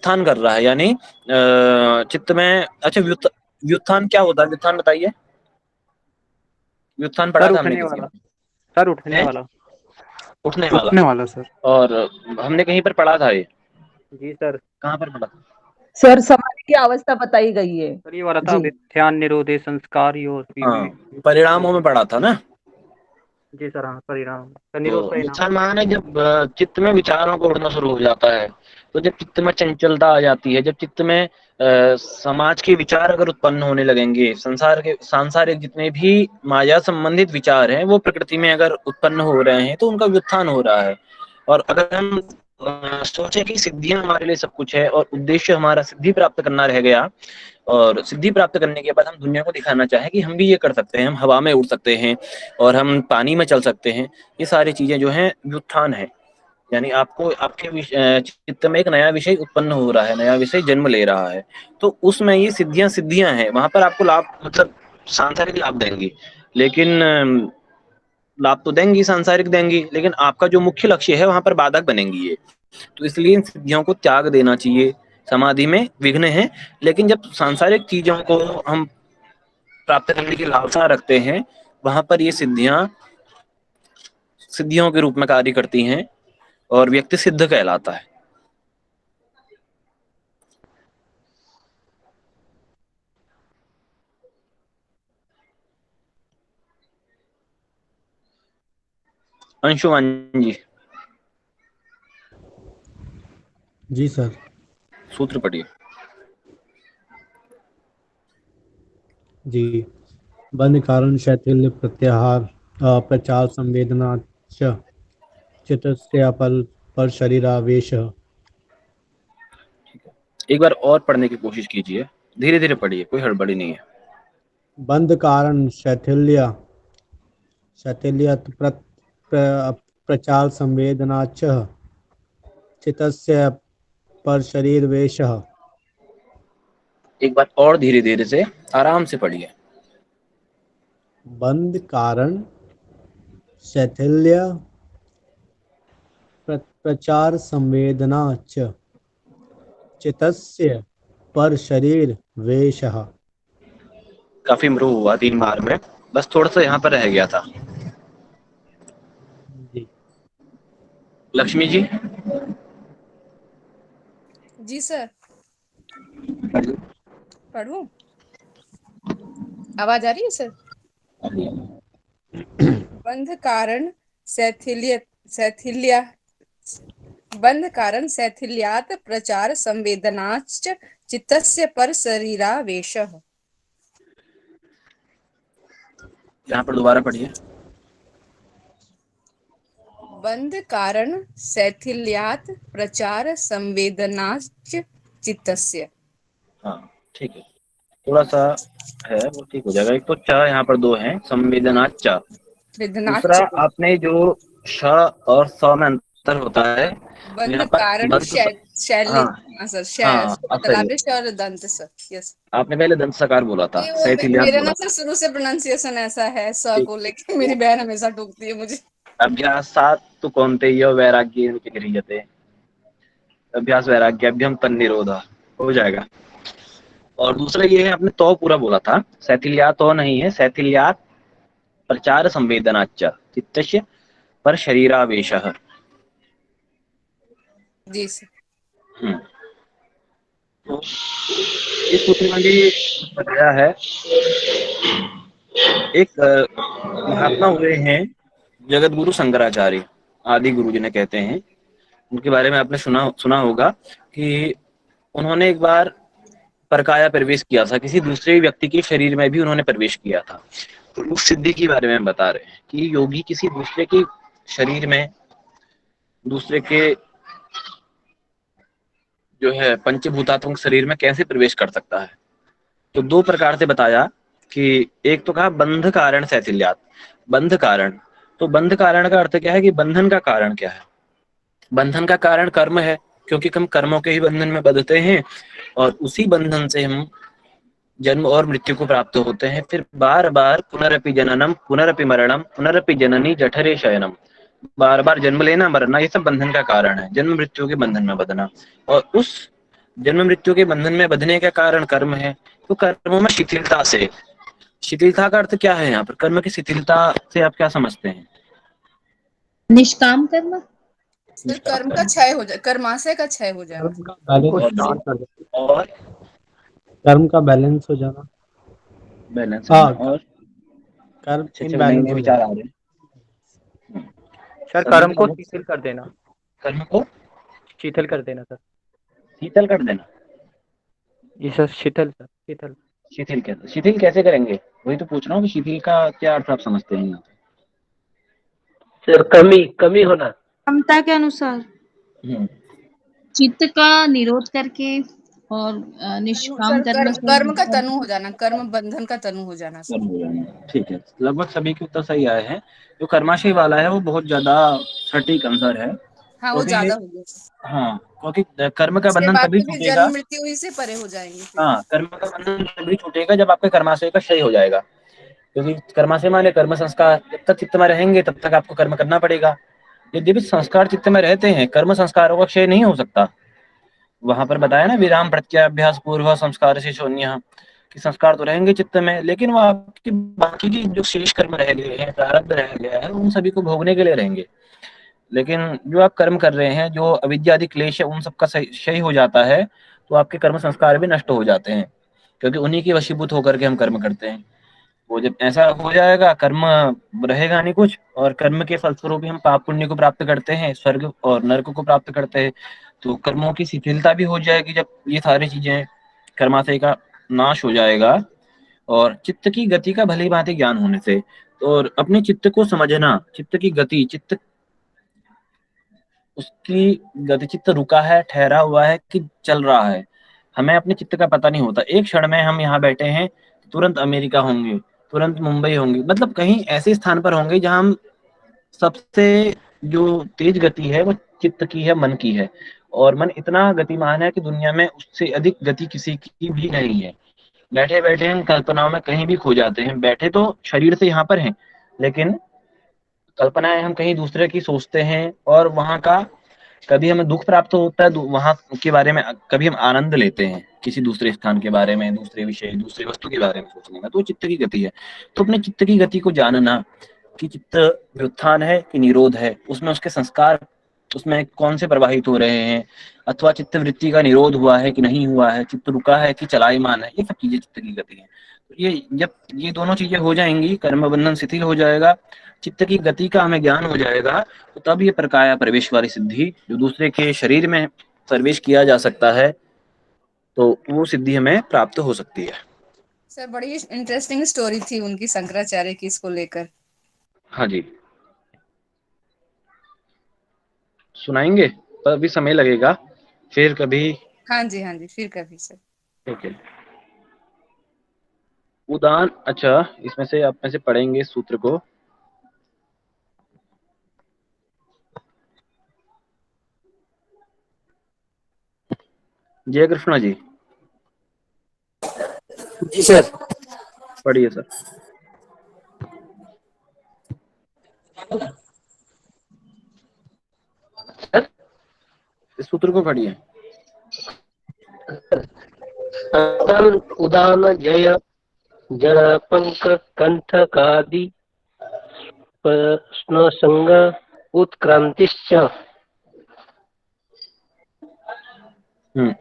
व्युत्थान कर रहा है, यानी चित्त में। अच्छा, व्युत्थान क्या होता है? व्युत्थान बताइए। व्युत्थान पढ़ा सर था हमने उठने किसी वाला, में? सर उठने है? वाला। उठने वाला। उठने वाला सर। और हमने कहीं पर पढ़ा था ये? जी सर। कहाँ पर पढ़ा था? सर समाधि की अवस्था बताई गई है। सर ये वाला था, जी ध्यान निरोधे संस्कार हाँ, परिणामों में पढ़ा था ना। जी सर, हाँ परिणाम, सर तो निरोध परिणाम। व्युत्थान माने जब चित्त में विचारों को उड़ना शुरू हो जाता है, तो जब चित्त में चंचलता आ जाती है, जब चित्त में समाज के विचार अगर उत्पन्न होने लगेंगे, संसार के सांसारिक जितने भी माया संबंधित विचार हैं वो प्रकृति में अगर उत्पन्न हो रहे हैं, तो उनका व्युत्थान हो रहा है। और अगर हम सोचे कि सिद्धियां हमारे लिए सब कुछ है और उद्देश्य हमारा सिद्धि प्राप्त करना रह गया, और सिद्धि प्राप्त करने के बाद हम दुनिया को दिखाना चाहें कि हम भी ये कर सकते हैं, हम हवा में उड़ सकते हैं और हम पानी में चल सकते हैं, ये सारी चीजें जो हैं व्युत्थान है। यानी आपको आपके चित्त में एक नया विषय उत्पन्न हो रहा है, नया विषय जन्म ले रहा है, तो उसमें ये सिद्धियां सिद्धियां हैं, वहां पर आपको लाभ, मतलब सांसारिक लाभ देंगी, लेकिन लाभ तो देंगी, सांसारिक देंगी, लेकिन आपका जो मुख्य लक्ष्य है वहां पर बाधक बनेंगी ये। तो इसलिए इन सिद्धियों को त्याग देना चाहिए। समाधि में विघ्न है, लेकिन जब सांसारिक चीजों को हम प्राप्त करने की लालसा रखते हैं, वहां पर ये सिद्धियां सिद्धियों के रूप में कार्य करती हैं और व्यक्ति सिद्ध कहलाता है। अंशुमान जी, जी सर। सूत्र पढ़िए। जी। बंध कारण शैथिल्य प्रत्याहार प्रचार संवेदना च चित्तस्य पर शरीरावेश। एक बार और पढ़ने की कोशिश कीजिए, धीरे धीरे पढ़िए, कोई हड़बड़ी नहीं है। बंध कारण शैथिल्य शैथिल्य प्रचार संवेदना च चित्तस्य पर शरीरवेश। एक बार और धीरे धीरे से आराम से पढ़िए। बंध कारण शैथिल्य प्रचार संवेदना च चित्तस्य पर शरीर वेशः। काफी इम्प्रूव हुआ 3 बार में, बस थोड़ा सा यहाँ पर रह गया था। जी। लक्ष्मी जी, जी सर, पढ़ूं? आवाज आ रही है सर? बंध कारण शैथिल्य शैथिल्या बंध कारण शैथिल्यात् प्रचार संवेदनाश्च चित्तस्य पर शरीरावेशः। यहाँ पर दोबारा पढ़िए। बंध कारण शैथिल्यात् प्रचार संवेदनाश्च चित्तस्य। हाँ ठीक है, थोड़ा सा है वो ठीक हो जाएगा। एक तो च यहाँ पर 2 हैं, संवेदना च। दूसरा, वेदनाश्च आपने जो श और स में अंतर होता है, बंध यहाँ पर कारण दंत शैली। हाँ हाँ सर, हाँ, अब सही है। तलाबिश और दंत सर। यस। आपने पहले दंत सकार बोला था, ये वो शैथिल्यात मेरा बोला ना था। सर शुरू से प्रोनाउंसिएशन ऐसा है स ठीक। को लेके, मेरी बहन हमेशा टोकती है मुझे। अभ्यासात तो कौन्तेय वैराग्येन गृह्यते, अभ्यास वैराग्याभ्याम तन्निरोधा, हो जाएगा। और दूसरा ये है, आपने तो पूरा बोला था, शैथिल्यात तो नहीं है, शैथिल्यात प्रचार संवेदनाच्च चित्तस्य पर शरीरावेशः। जी सर। तो इस सूत्र में भी बताया है। एक महात्मा हुए हैं जगत गुरु शंकराचार्य, आदि गुरु जिन्हें कहते हैं। उनके बारे में आपने सुना सुना होगा कि उन्होंने एक बार परकाया प्रवेश किया था, किसी दूसरे व्यक्ति के शरीर में भी उन्होंने प्रवेश किया था। तो उस सिद्धि के बारे में बता रहे हैं कि योगी किसी दूसरे के शरीर में, दूसरे के जो है पंचभूतात्मक शरीर में कैसे प्रवेश कर सकता है। तो 2 प्रकार से बताया कि एक तो कहा बंध कारण शैथिल्यात। बंध कारण, तो बंध कारण का अर्थ क्या है कि बंधन का कारण क्या है। बंधन का कारण कर्म है, क्योंकि हम कर्मों के ही बंधन में बंधते हैं और उसी बंधन से हम जन्म और मृत्यु को प्राप्त होते हैं। फिर बार बार पुनरपि जननम पुनरपि मरणम पुनरपि जननी जठरे शयनम, बार बार जन्म लेना मरना, ये सब बंधन का कारण है, जन्म मृत्यु के बंधन में बंधना। और उस जन्म मृत्यु के बंधन में बंधने का कारण कर्म है। तो कर्मों में शिथिलता से, शिथिलता का अर्थ क्या है यहाँ पर? कर्म की शिथिलता से आप क्या समझते हैं? निष्काम कर्म। सर कर्म का क्षय हो जाए, कर्माशय का क्षय हो जाना। कर्म का बैलेंस, बहुत शांत बढ़िया। कर दो। और कर्म का बैलेंस हो जाना। बैलेंस हाँ, होना, और कर्म अच्छे अच्छे नए इनबैलेंस नए हो विचार जाना। आ रहे हैं। सर सभी कर्म के को अलग शिथिल कर देना, कर्म को शिथिल कर देना सर। शीतल कर देना। जी सर, शिथिल सर, शिथिल। शिथिल कैसे करेंगे? वही तो पूछ रहा हूँ कि शिथिल का क्या अर्थ आप समझते हैं यहाँ सर कमी कमी होना। क्षमता के अनुसार पे? चित्त का निरोध करके और निष्काम सर करने से कर्म का तनु हो जाना, कर्म बंधन का तनु हो जाना सर। कर्म हो जाना, ठीक है। लगभग सभी के उत्तर सही आए हैं। जो कर्माशय वाला है वो बहुत ज्यादा सटीक आंसर है, हाँ वो क्योंकि ज्यादा हो गया सर। हाँ, क्योंकि कर्म का इसके बंधन बाद तभी तो फिर टूटेगा। जन्म मृत्यु ही से परे हो जाएंगे फिर। हाँ, कर्म का बंधन तभी टूटेगा जब आपके कर्माशय का क्षय हो जाएगा। क्योंकि कर्माशय माने कर्म संस्कार, जब तक चित्त में रहेंगे तब तक आपको कर्म करना पड़ेगा। यद्यपि संस्कार चित्त में रहते हैं, कर्म संस्कारों का क्षय नहीं हो सकता। वहां पर बताया ना, विराम प्रत्याभ्यास पूर्व संस्कार से शून्य, कि संस्कार तो रहेंगे चित्त में, लेकिन वो आपके बाकी की जो शेष कर्म रह गए हैं, प्रारब्ध रह गया है, उन सभी को भोगने के लिए रहेंगे। लेकिन जो आप कर्म कर रहे हैं, जो अविद्या आदि क्लेश है, उन सबका क्षय हो जाता है, तो आपके कर्म संस्कार भी नष्ट हो जाते हैं, क्योंकि उन्हीं के वशीभूत होकर के हम कर्म करते हैं। वो जब ऐसा हो जाएगा, कर्म रहेगा नहीं कुछ, और कर्म के फलस्वरूप ही हम पाप पुण्य को प्राप्त करते हैं, स्वर्ग और नरक को प्राप्त करते हैं। तो कर्मों की शिथिलता भी हो जाएगी जब ये सारी चीजें, कर्माशय का नाश हो जाएगा, और चित्त की गति का भली भांति ज्ञान होने से। और अपने चित्त को समझना, चित्त की गति, चित्त उसकी गति, चित्त रुका है, ठहरा हुआ है कि चल रहा है, हमें अपने चित्त का पता नहीं होता। एक क्षण में हम यहाँ बैठे हैं, तुरंत अमेरिका होंगे, तुरंत मुंबई होंगे, मतलब कहीं ऐसे स्थान पर होंगे जहां हम, सबसे जो तेज गति है वो चित्त की है, मन की है। और मन इतना गतिमान है कि दुनिया में उससे अधिक गति किसी की भी नहीं है। बैठे बैठे हम कल्पनाओं में कहीं भी खो जाते हैं। बैठे तो शरीर से यहाँ पर हैं, लेकिन कल्पनाएं हम कहीं दूसरे की सोचते हैं, और वहां का कभी हमें दुख प्राप्त होता है, वहां के बारे में कभी हम आनंद लेते हैं, किसी दूसरे स्थान के बारे में, दूसरे विषय, दूसरे वस्तु के बारे में सोचने में। तो वो चित्त की गति है। तो अपने चित्त की गति को जानना, कि चित्त व्युत्थान है कि निरोध है, उसमें उसके संस्कार, उसमें कौन से प्रवाहित हो रहे हैं, अथवा चित्त वृत्ति का निरोध हुआ है कि नहीं हुआ है, चित्त रुका है कि चलायमान है, ये सब चीजें चित्त की गति है। तो ये जब ये दोनों चीजें हो जाएंगी, कर्म बंधन शिथिल हो जाएगा, चित्त की गति का हमें ज्ञान हो जाएगा, तो तब ये प्रकाया प्रवेश वाली सिद्धि, जो दूसरे के शरीर में प्रवेश किया जा सकता है, तो वो सिद्धि हमें प्राप्त हो सकती है। सर बड़ी इंटरेस्टिंग स्टोरी थी उनकी, शंकराचार्य की, इसको लेकर। हाँ जी, सुनाएंगे, पर अभी समय लगेगा, फिर कभी। हाँ जी फिर कभी सर। ठीक है। उदान, अच्छा, इसमें से आप में से पढ़ेंगे सूत्र को। जय कृष्णा जी, जी सर। पढ़िए सर। इस सूत्र को पढ़िए। उदान जय जड़ पंक कंठकादि प्रश्न संग उत्क्रांतिश्च।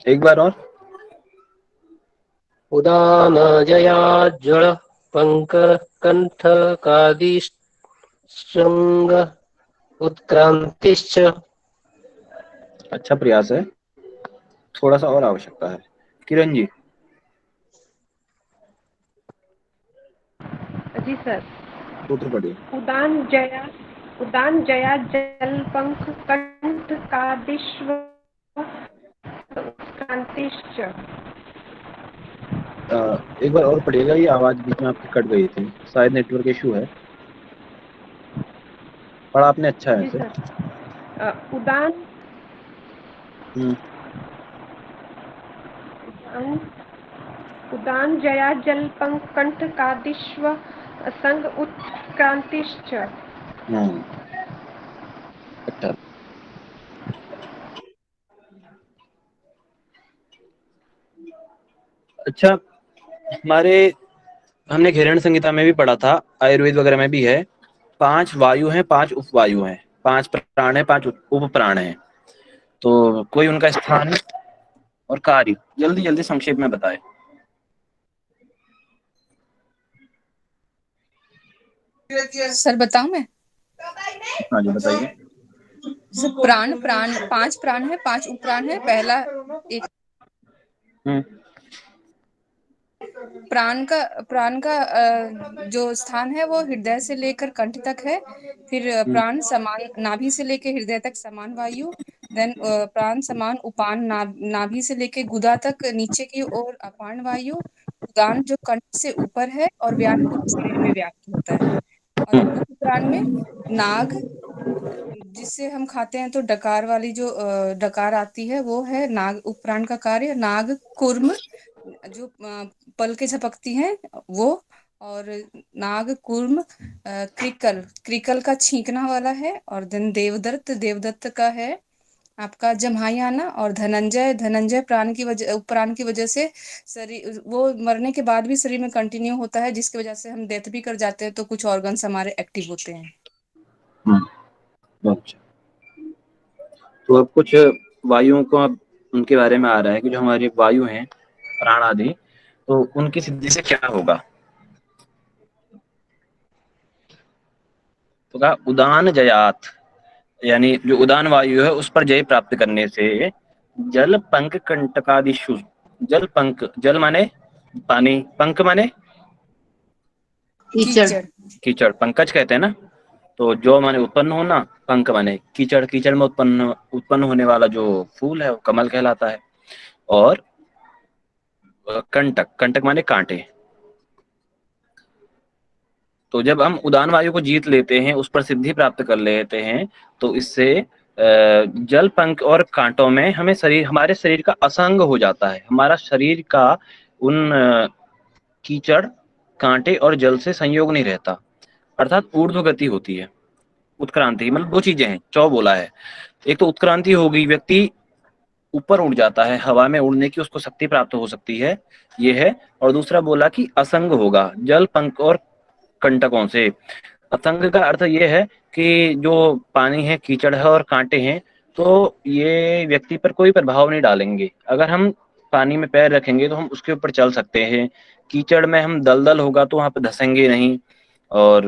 एक बार और। उदान जया जड़ पंक कंठकादि संग उत्क्रांतिश्च। अच्छा प्रयास है, थोड़ा सा और आवश्यकता है। किरण जी। जी सर। सूत्र पढ़िए। उदान जया जलपंख कंठ कादिश्व क्रांतिश्च। एक बार और पढ़िएगा, ये आवाज बीच में आपकी कट गई थी, शायद नेटवर्क इशू है। पढ़ा आपने, अच्छा है जी सर। उदान उदान जया जलपंख कंठ कादिश्व संग उत्क्रांतिश्च। अच्छा, अच्छा, हमने घेरण संहिता में भी पढ़ा था, आयुर्वेद वगैरह में भी है, 5 वायु हैं, 5 उपवायु हैं, 5 प्राण है, 5 उप प्राण है। तो कोई उनका स्थान और कार्य जल्दी जल्दी संक्षेप में बताए। सर बताऊं मैं? हाँ जी बताइए। प्राण प्राण 5 प्राण है, 5 उपप्राण है। पहला एक प्राण का जो स्थान है वो हृदय से लेकर कंठ तक है। फिर प्राण समान नाभि से लेकर हृदय तक समान वायु। देन प्राण समान उपान नाभि से लेकर गुदा तक नीचे की ओर अपान वायु। उदान जो कंठ से ऊपर है और व्यान पूरे शरीर में व्याप्त होता है। और उप प्राण में नाग, जिससे हम खाते हैं तो डकार वाली जो डकार आती है वो है नाग। उपप्राण का कार्य नाग, कुर्म जो पल के झपकती हैं वो, और नाग, कुर्म, क्रिकल, क्रिकल का छींकना वाला है। और देन देवदत्त, देवदत्त का है आपका जम्हाई आना। और धनंजय, धनंजय प्राण की वजह, प्राण की वजह से शरीर वो मरने के बाद भी शरीर में कंटिन्यू होता है, जिसकी वजह से हम डेथ भी कर जाते हैं तो कुछ ऑर्गन्स हमारे एक्टिव होते हैं। अच्छा, तो अब कुछ वायुओं को अब उनके बारे में आ रहा है कि जो हमारी वायु हैं, प्राण आदि, तो उनकी सिद्धि से क्या होगा। तो कहा उदान जयात, यानी जो उदान वायु है उस पर जय प्राप्त करने से जल पंख कंटकादिषु, जल पंख, जल माने पानी, पंख माने कीचड़, कीचड़, पंकज कहते हैं ना। तो जो माने उत्पन्न होना, पंख माने कीचड़, कीचड़ में उत्पन्न होने वाला जो फूल है वो कमल कहलाता है। और कंटक, कंटक माने कांटे। तो जब हम उदान वायु को जीत लेते हैं, उस पर सिद्धि प्राप्त कर लेते हैं, तो इससे जल, पंख और कांटों में हमें हमारे शरीर का असंग हो जाता है। हमारा शरीर का उन कीचड़, कांटे और जल से संयोग नहीं रहता, अर्थात ऊर्ध्व गति होती है, उत्क्रांति। मतलब दो चीजें हैं, चौ बोला है। एक तो उत्क्रांति हो गई, व्यक्ति ऊपर उड़ जाता है, हवा में उड़ने की उसको शक्ति प्राप्त हो सकती है, ये है। और दूसरा बोला कि असंग होगा जल, पंख और कंटकों से। असंग का अर्थ ये है कि जो पानी है, कीचड़ है और कांटे हैं, तो ये व्यक्ति पर कोई प्रभाव नहीं डालेंगे। अगर हम पानी में पैर रखेंगे तो हम उसके ऊपर चल सकते हैं, कीचड़ में हम दलदल होगा तो वहां पे धसेंगे नहीं, और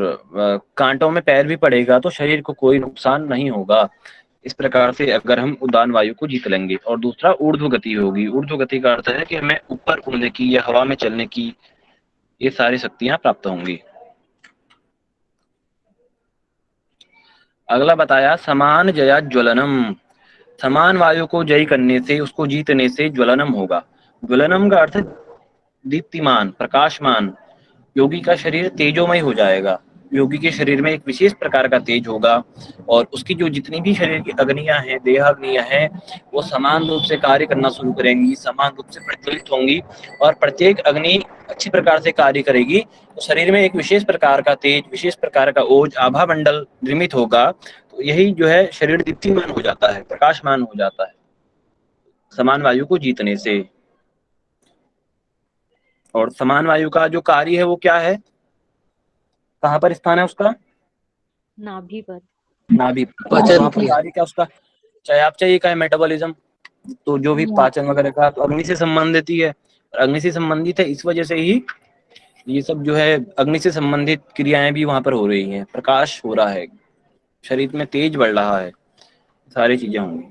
कांटों में पैर भी पड़ेगा तो शरीर को कोई नुकसान नहीं होगा। इस प्रकार से अगर हम उदान वायु को जीत लेंगे। और दूसरा ऊर्ध्व गति होगी। ऊर्ध्व गति का अर्थ है कि हमें ऊपर उड़ने की या हवा में चलने की ये सारी शक्तियां प्राप्त होंगी। अगला बताया समान जया ज्वलनम, समान वायु को जय करने से, उसको जीतने से ज्वलनम होगा। ज्वलनम का अर्थ दीप्तिमान, प्रकाशमान। योगी का शरीर तेजोमय हो जाएगा। योगी के शरीर में एक विशेष प्रकार का तेज होगा, और उसकी जो जितनी भी शरीर की अग्नियां हैं, देहाग्नियां हैं, वो समान रूप से कार्य करना शुरू करेंगी, समान रूप से प्रज्वलित होंगी, और प्रत्येक अग्नि अच्छी प्रकार से कार्य करेगी। तो शरीर में एक विशेष प्रकार का तेज, विशेष प्रकार का ओज, आभा मंडल निर्मित होगा। तो यही जो है शरीर दीप्तिमान हो जाता है, प्रकाशमान हो जाता है समान वायु को जीतने से। और समान वायु का जो कार्य है वो क्या है, कहाँ पर स्थान है उसका? नाभि पर। नाभि पर। पाचन क्रिया। कार्य क्या उसका? चयापचय का है, मेटाबॉलिज्म। तो जो भी पाचन वगैरह का, तो अग्नि से संबंधित ही है। अग्नि से संबंधित है, इस वजह से ही ये सब जो है अग्नि से संबंधित क्रियाएं भी वहां पर हो रही हैं। प्रकाश हो रहा है, शरीर में तेज बढ़ रहा है, सारी चीजें होंगी।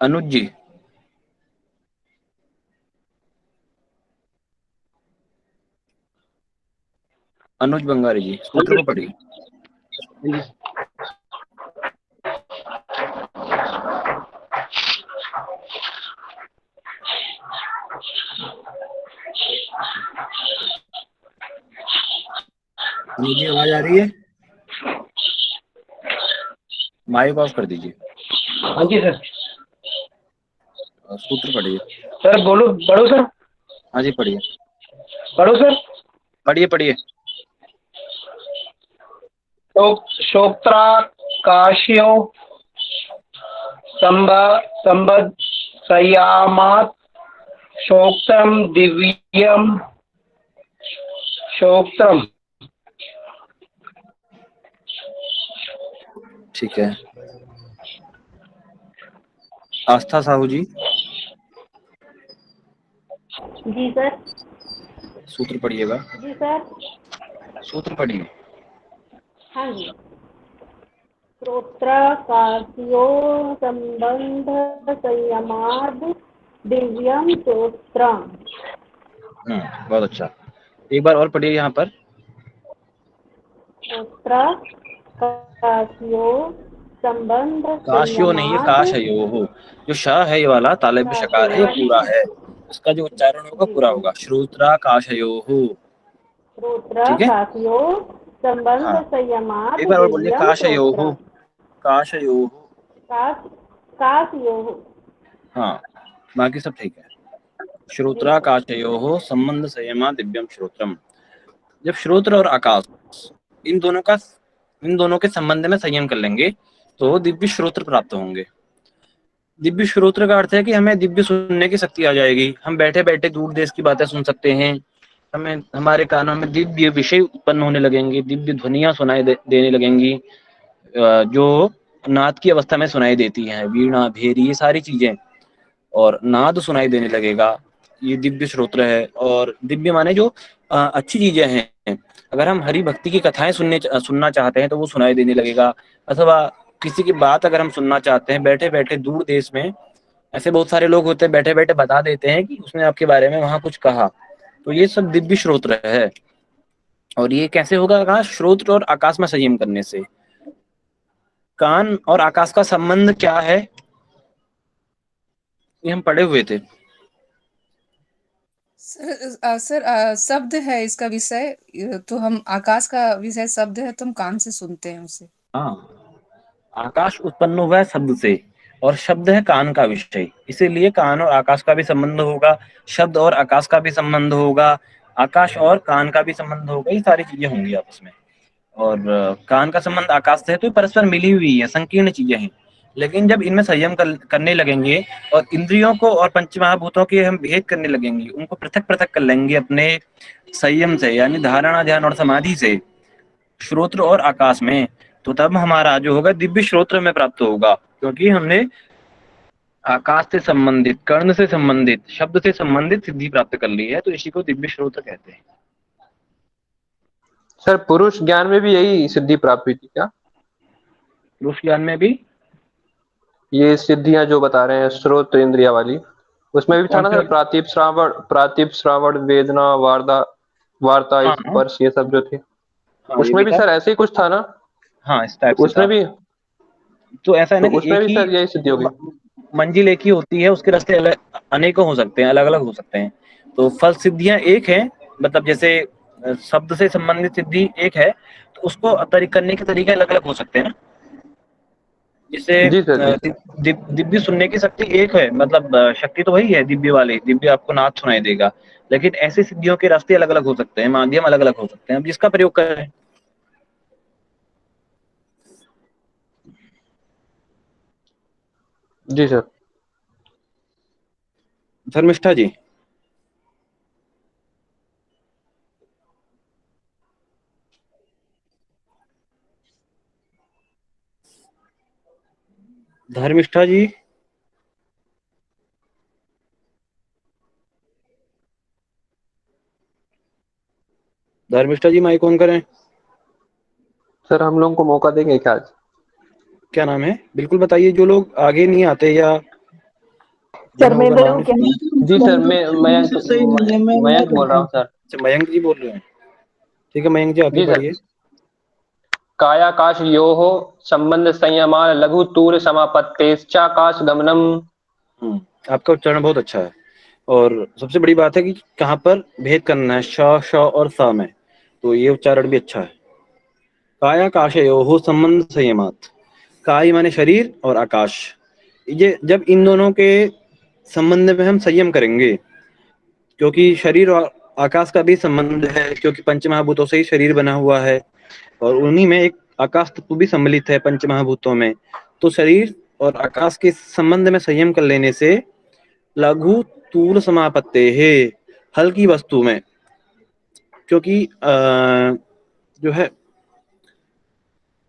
अनुज जी, अनुज बंगारी जी, सूत्र को पढ़िए। अनुज जी आवाज आ रही है? माइक ऑफ कर दीजिए। हाँ जी सर। सूत्र पढ़िए। सर बोलो, पढ़ो सर। हाँ जी पढ़िए। पढ़ो सर। पढ़िए पढ़िए। शोक्त्राकाश्यो संबद्ध संयामात् शोक्त्रम दिव्यम शोक्त्रम। ठीक है। आस्था साहू जी, जी सर। सूत्र पढ़िएगा। जी सर। सूत्र पढ़िए। हाँ जी। श्रोत्रकार्यो संबंध संयमाद दिव्यम श्रोत्रम। बहुत अच्छा। एक बार और पढ़िए यहाँ पर। श्रोत्रकार्यो संबंध काशियो नहीं है, काश है यो हो। जो शाह है ये वाला ताले पे शकार है, ये पूरा है, इसका जो उच्चारण होगा पूरा होगा। श्रोत्रा काशयो हो। ठीक है। श्रोत्रकार्यो संबंध हाँ, संयमाद एक बार और बोलिए। दिव्यम काशयो हो, श्रोत्रम। काशयो हो। काशयो हो। हाँ, बाकी सब ठीक है। श्रोत्रा काशयो हो संबंध संयमा दिव्यम श्रोत्रम। जब श्रोत्र और आकाश इन दोनों के संबंध में संयम कर लेंगे तो दिव्य श्रोत्र प्राप्त होंगे। दिव्य श्रोत्र का अर्थ है कि हमें दिव्य सुनने की शक्ति आ जाएगी। हम बैठे बैठे दूर देश की बातें सुन सकते हैं। हमें हमारे कानों में दिव्य विषय उत्पन्न होने लगेंगे, दिव्य ध्वनियां सुनाई देने लगेंगी, जो नाद की अवस्था में सुनाई देती हैं। वीणा, भेरी, ये सारी चीजें, और नाद सुनाई देने लगेगा। ये दिव्य श्रोत्र है। और दिव्य माने जो अच्छी चीजें हैं। अगर हम हरि भक्ति की कथाएं सुनना चाहते हैं तो वो सुनाई देने लगेगा। अथवा किसी की बात अगर हम सुनना चाहते हैं, बैठे बैठे दूर देश में ऐसे बहुत सारे लोग होते हैं, बैठे बैठे बता देते हैं कि उसने आपके बारे में वहां कुछ कहा। तो ये सब दिव्य श्रोत्र है। और ये कैसे होगा? कहा श्रोत्र और आकाश में संयम करने से। कान और आकाश का संबंध क्या है, ये हम पढ़े हुए थे। सर शब्द है इसका विषय, तो हम आकाश का विषय शब्द है तो हम कान से सुनते हैं उसे। हाँ, आकाश उत्पन्न हुआ है शब्द से, और शब्द है कान का विषय। इसीलिए कान और आकाश का भी संबंध होगा, शब्द और आकाश का भी संबंध होगा, आकाश और कान का भी संबंध होगा। ये सारी चीजें होंगी आपस में। और कान का संबंध आकाश से है तो परस्पर मिली हुई है, संकीर्ण चीजें हैं। लेकिन जब इनमें संयम करने लगेंगे और इंद्रियों को और पंच महाभूतों के हम भेद करने लगेंगे, उनको पृथक पृथक कर लेंगे अपने संयम से, यानी धारणा, ध्यान और समाधि से, श्रोत्र और आकाश में, तो तब हमारा जो होगा दिव्य श्रोत्र में प्राप्त होगा। क्योंकि हमने आकाश से संबंधित, कर्ण से संबंधित, शब्द से संबंधित सिद्धि प्राप्त कर ली है, तो इसी को दिव्य श्रोत्र कहते हैं। सर पुरुष ज्ञान में भी यही सिद्धि प्राप्त हुई थी क्या? पुरुष ज्ञान में भी ये सिद्धियां जो बता रहे हैं श्रोत्र इंद्रिया वाली, उसमें भी था ना सर? प्रातिप श्रावण वेदना वार्ता स्पर्श, ये सब जो थे। हाँ, उसमें भी सर ऐसे ही कुछ था ना? हाँ, इस टाइप से उसमें भी तो ऐसा है ना कि उसमें भी सर यही सिद्धि होगी। मंजिल एक ही होती है, उसके रास्ते अनेकों हो सकते हैं, अलग अलग हो सकते हैं। तो फल सिद्धियां एक है, मतलब जैसे शब्द से संबंधित सिद्धि एक है, तो उसको करने के तरीके अलग अलग हो सकते हैं ना। जैसे दिव्य सुनने की शक्ति एक है, मतलब शक्ति तो वही है दिव्य वाली, दिव्य आपको नाद सुनाई देगा। लेकिन ऐसी सिद्धियों के रास्ते अलग अलग हो सकते हैं, माध्यम अलग अलग हो सकते हैं। अब जिसका प्रयोग करें। जी sir. Dharmishtha ji, Dharmishtha ji, Dharmishtha ji mic on करें। सर हम लोगों को मौका देंगे क्या आज? क्या नाम है? बिल्कुल बताइए, जो लोग आगे नहीं आते या सर मैं बोलूं क्या? जी सर, मैं मयंक बोल रहा हूँ सर। अच्छा, मयंक जी बोल रहे हैं। ठीक है मयंक जी, आगे बढ़िए। कायाकाश योहो संबंध संयमान लघु तूर समापत्तेश्चाकाश गमनम। आपका उच्चारण बहुत अच्छा है। और सबसे बड़ी बात है कि कहाँ पर भेद करना है, श, श और स में, तो ये उच्चारण भी अच्छा है। कायाकाशयोः संबंध संयमात। काय माने शरीर और आकाश, ये जब इन दोनों के संबंध में हम संयम करेंगे, क्योंकि शरीर और आकाश का भी संबंध है, क्योंकि पंचमहाभूतों से ही शरीर बना हुआ है और उन्हीं में एक आकाश तत्व भी सम्मिलित है पंचमहाभूतों में। तो शरीर और आकाश के संबंध में संयम कर लेने से लघु तूल समापत्ते है, हल्की वस्तु में, क्योंकि जो है,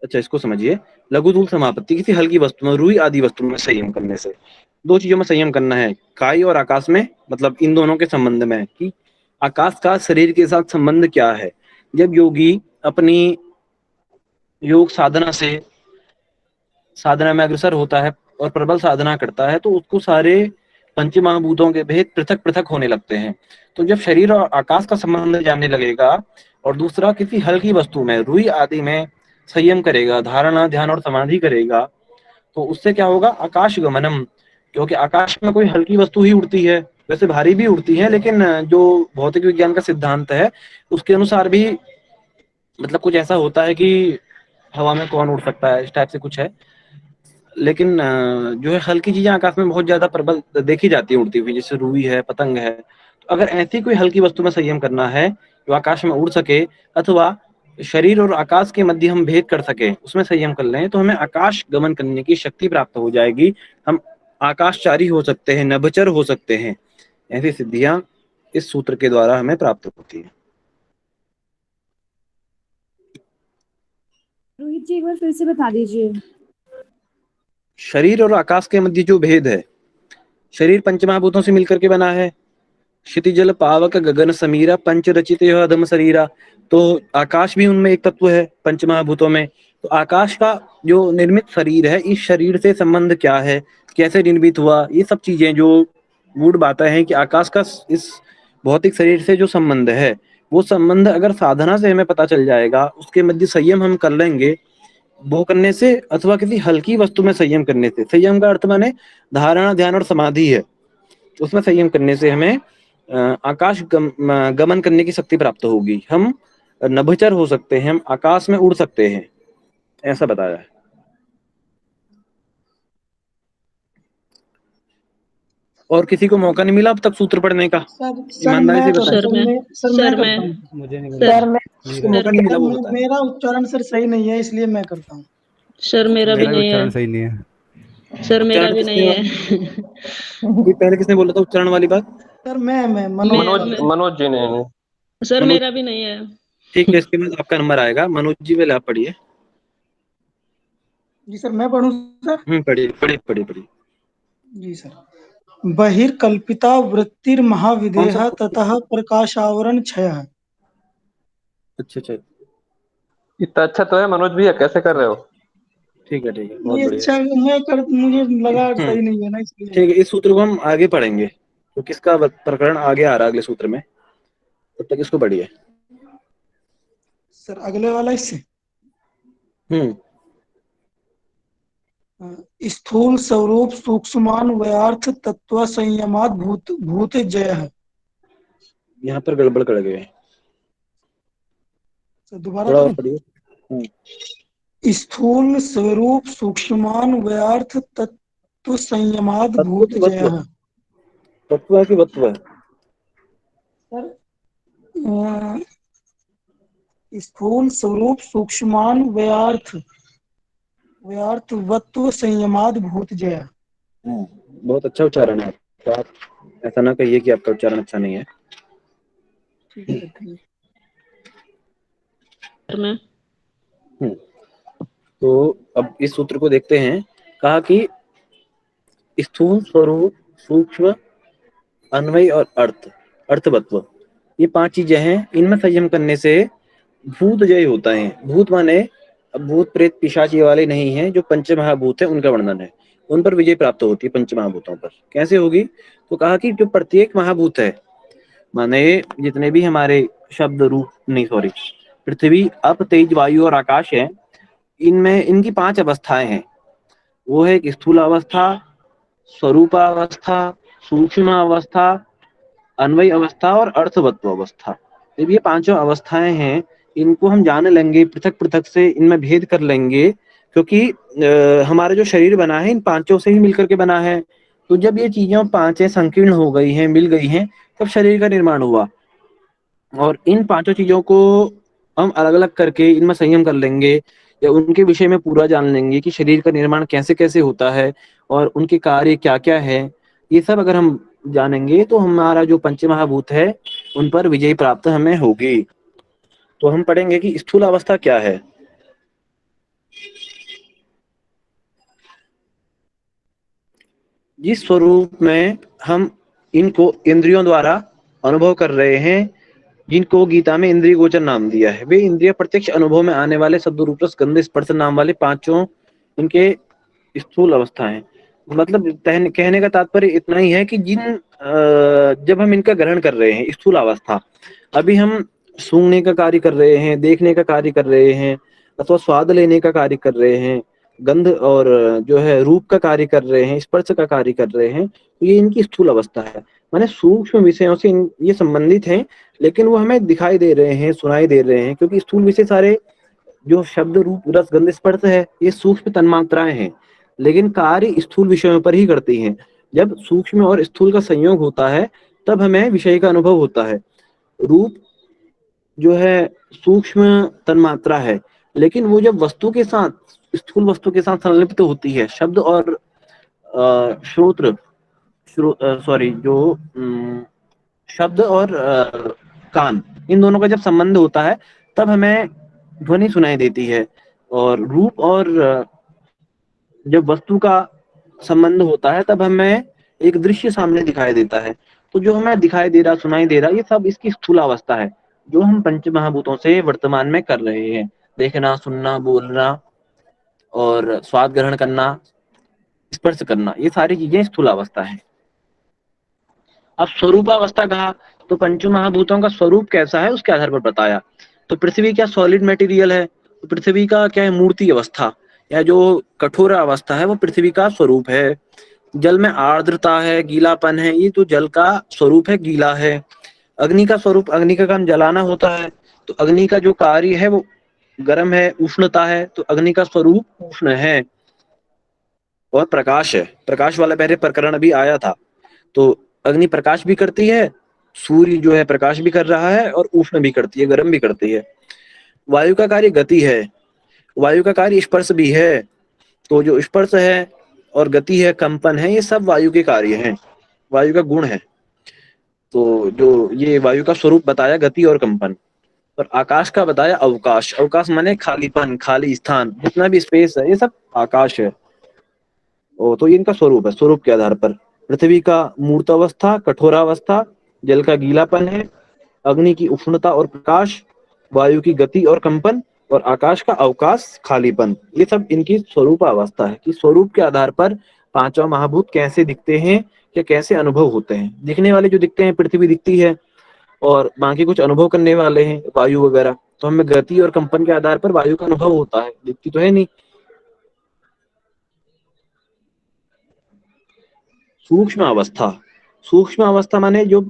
अच्छा इसको समझिए, लघु तूल समापत्ति किसी हल्की वस्तु में, रुई आदि वस्तु में संयम करने से। दो चीजों में संयम करना है, काय और आकाश में, मतलब इन दोनों के संबंध में कि आकाश का शरीर के साथ संबंध क्या है। जब योगी अपनी योग साधना से साधना में अग्रसर होता है और प्रबल साधना करता है तो उसको सारे पंचमहाभूतों के भेद पृथक पृथक होने लगते हैं। तो जब शरीर और आकाश का संबंध जानने लगेगा और दूसरा किसी हल्की वस्तु में, रुई आदि में संयम करेगा, धारणा ध्यान और समाधि करेगा, तो उससे क्या होगा, आकाश गमनम, क्योंकि आकाश में कोई हल्की वस्तु ही उड़ती है, वैसे भारी भी उड़ती है, लेकिन जो भौतिक विज्ञान का सिद्धांत है उसके अनुसार भी मतलब कुछ ऐसा होता है कि हवा में कौन उड़ सकता है, इस टाइप से कुछ है। लेकिन जो है हल्की चीजें आकाश में बहुत ज्यादा प्रबल देखी जाती है उड़ती हुई, जैसे रुई है, पतंग है। तो अगर ऐसी कोई हल्की वस्तु में संयम करना है जो आकाश में उड़ सके, अथवा शरीर और आकाश के मध्य हम भेद कर सके, उसमें संयम कर लें, तो हमें आकाश गमन करने की शक्ति प्राप्त हो जाएगी। हम आकाशचारी हो सकते हैं, नभचर हो सकते हैं। ऐसी सिद्धियां इस सूत्र के द्वारा हमें प्राप्त होती है। रोहित जी एक बार फिर से बता दीजिए। शरीर और आकाश के मध्य जो भेद है, शरीर पंचमहाभूतों से मिलकर के बना है, क्षितिजल पावक गगन समीरा पंच रचित अधम शरीरा। तो आकाश भी उनमें एक तत्व है पंचमहाभूतों में। तो आकाश का जो निर्मित शरीर है, इस शरीर से संबंध क्या है, कैसे निर्मित हुआ, ये सब चीजें जो गूढ़ बातें हैं कि आकाश का इस भौतिक शरीर से जो संबंध है, वो संबंध अगर साधना से हमें पता चल जाएगा, उसके मध्य संयम हम कर लेंगे, वो करने से अथवा किसी हल्की वस्तु में संयम करने से, संयम का अर्थ माने धारणा ध्यान और समाधि है, उसमें संयम करने से हमें आकाश गमन करने की शक्ति प्राप्त होगी। हम नभचर हो सकते हैं, हम आकाश में उड़ सकते हैं, ऐसा बताया है। और किसी को मौका नहीं मिला अब तक सूत्र पढ़ने का? ईमानदारी से बताइए। मुझे नहीं मिला। जिसको मौका नहीं मिला वो बताए। मेरा उच्चारण सर सही नहीं है, इसलिए मैं करता हूँ। सर मेरा भी नहीं उच्चारण है। सही नहीं है। सर मेरा भी नहीं है। ये पहले किसने बोला था उच्चारण वाली बात? सर मैं मनोज जी ने। सर मेरा भी नहीं है। ठीक है, इसके बाद आपका नंबर आएगा। मनोज जी पहले आप पढ़िए। जी सर मैं पढ़ूं सर? पढ़िए। जी सर। बहिर्कल्पिता वृत्तिर महाविदेह ततः प्रकाशावरण क्षयः। अच्छा इतना अच्छा तो है मनोज भैया, कैसे कर रहे हो? ठीक है बहुत ये बढ़िया। अच्छा मुझे लगा सही नहीं है ना, इसलिए। ठीक है, इस सूत्र को हम आगे पढ़ेंगे, तो किसका प्रकरण आगे आ रहा है अगले सूत्र में, तब तक इसको पढ़िए। सर अगले वाला इससे स्थूल स्वरूप सूक्ष्मान व्यार्थ तत्व संयमात भूत जय है। यहाँ पर गड़बड़ कर गए। दोबारा स्थूल स्वरूप सूक्ष्मान व्यार्थ तत्व संयमात भूत जय है। तत्व है कि वत्व है? सर स्थूल स्वरूप सूक्ष्मान व्यार्थ वत्व संयमाद भूत जय। बहुत अच्छा उच्चारण है, तो आप ऐसा ना कहिए कि आपका उच्चारण अच्छा नहीं है। ठीक है। तो अब इस सूत्र को देखते हैं। कहा कि स्थूल स्वरूप सूक्ष्म अन्वय और अर्थवत्व, ये 5 चीजें हैं। इनमें संयम करने से भूत जय होता है। भूत माने भूत प्रेत पिशाच ये वाले नहीं है, जो पंचमहाभूत है उनका वर्णन है, उन पर विजय प्राप्त होती है पंचमहाभूतों पर। कैसे होगी? तो कहा कि जो प्रत्येक महाभूत है, माने जितने भी हमारे शब्द रूप नहीं सॉरी पृथ्वी अप तेज वायु और आकाश है, इनमें इनकी 5 अवस्थाएं हैं। वो है एक स्थूल अवस्था, स्वरूपावस्था, सूक्ष्म अवस्था, अन्वय अवस्था और अर्थवत्व अवस्था। जब ये 5 अवस्थाएं हैं, इनको हम जान लेंगे, पृथक पृथक से इनमें भेद कर लेंगे, क्योंकि हमारा जो शरीर बना है इन 5 से ही मिलकर के बना है। तो जब ये चीजें 5 संकीर्ण हो गई हैं, मिल गई हैं, तब शरीर का निर्माण हुआ। और इन पांचों चीजों को हम अलग अलग करके इनमें संयम कर लेंगे या उनके विषय में पूरा जान लेंगे कि शरीर का निर्माण कैसे कैसे होता है और उनके कार्य क्या क्या है, ये सब अगर हम जानेंगे तो हमारा जो पंचमहाभूत है उन पर विजय प्राप्त हमें होगी। तो हम पढ़ेंगे कि स्थूल अवस्था क्या है। जिस स्वरूप में हम इनको इंद्रियों द्वारा अनुभव कर रहे हैं, जिनको गीता में इंद्रिय गोचर नाम दिया है, वे इंद्रिय प्रत्यक्ष अनुभव में आने वाले शब्द रूप रस गंध स्पर्श नाम वाले पांचों इनके स्थूल अवस्था है। मतलब कहने का तात्पर्य इतना ही है कि जब हम इनका ग्रहण कर रहे हैं स्थूल अवस्था, अभी हम सूंघने का कार्य कर रहे हैं, देखने का कार्य कर रहे हैं, अथवा स्वाद लेने का कार्य कर रहे हैं, गंध और जो है रूप का कार्य कर रहे हैं, स्पर्श का कार्य कर रहे हैं, तो ये इनकी स्थूल अवस्था है। माने सूक्ष्म विषयों से ये संबंधित हैं, लेकिन वो हमें दिखाई दे रहे हैं, सुनाई दे रहे हैं, क्योंकि स्थूल विषय सारे जो शब्द रूप रस गंध स्पर्श है ये सूक्ष्म तन्मात्राएं हैं, लेकिन कार्य स्थूल विषयों पर ही करती हैं। जब सूक्ष्म और स्थूल का संयोग होता है तब हमें विषय का अनुभव होता है। रूप जो है सूक्ष्म तन्मात्रा है, लेकिन वो जब वस्तु के साथ, स्थूल वस्तु के साथ संलिप्त होती है, शब्द और श्रोत्र सॉरी जो शब्द और कान, इन दोनों का जब संबंध होता है तब हमें ध्वनि सुनाई देती है। और रूप और जब वस्तु का संबंध होता है तब हमें एक दृश्य सामने दिखाई देता है। तो जो हमें दिखाई दे रहा, सुनाई दे रहा, ये सब इसकी स्थूल अवस्था है जो हम पंच महाभूतों से वर्तमान में कर रहे हैं। देखना, सुनना, बोलना और स्वाद ग्रहण करना, स्पर्श करना, ये सारी चीजें स्थूल अवस्था है। अब स्वरूपावस्था कहा तो पंच महाभूतों का स्वरूप कैसा है उसके आधार पर बताया। तो पृथ्वी क्या सॉलिड मटेरियल है? तो पृथ्वी का क्या है? मूर्ति अवस्था या जो कठोर अवस्था है वो पृथ्वी का स्वरूप है। जल में आर्द्रता है, गीलापन है, ये तो जल का स्वरूप है, गीला है। अग्नि का स्वरूप, अग्नि का काम जलाना होता है, तो अग्नि का जो कार्य है वो गर्म है, उष्णता है, तो अग्नि का स्वरूप उष्ण है। और प्रकाश है, प्रकाश वाला पहले प्रकरण अभी आया था, तो अग्नि प्रकाश भी करती है, सूर्य जो है प्रकाश भी कर रहा है और उष्ण भी करती है, गर्म भी करती है। वायु का कार्य गति है, वायु का कार्य स्पर्श भी है, तो जो स्पर्श है और गति है, कंपन है, ये सब वायु के कार्य हैं, वायु का गुण है। तो जो ये वायु का स्वरूप बताया गति और कंपन। और आकाश का बताया अवकाश, अवकाश माने खालीपन, खाली स्थान, जितना भी स्पेस है ये सब आकाश है। तो ये इनका स्वरूप है। स्वरूप के आधार पर पृथ्वी का मूर्त अवस्था, कठोरावस्था, जल का गीलापन है, अग्नि की उष्णता और प्रकाश, वायु की गति और कंपन, और आकाश का अवकाश, खालीपन, ये सब इनकी स्वरूप अवस्था है कि स्वरूप के आधार पर पांचों महाभूत कैसे दिखते हैं या कैसे अनुभव होते हैं। दिखने वाले जो दिखते हैं, पृथ्वी दिखती है, और बाकी कुछ अनुभव करने वाले हैं वायु वगैरह, तो हमें गति और कंपन के आधार पर वायु का अनुभव होता है, दिखती तो है नहीं। सूक्ष्म अवस्था, सूक्ष्म अवस्था माने जो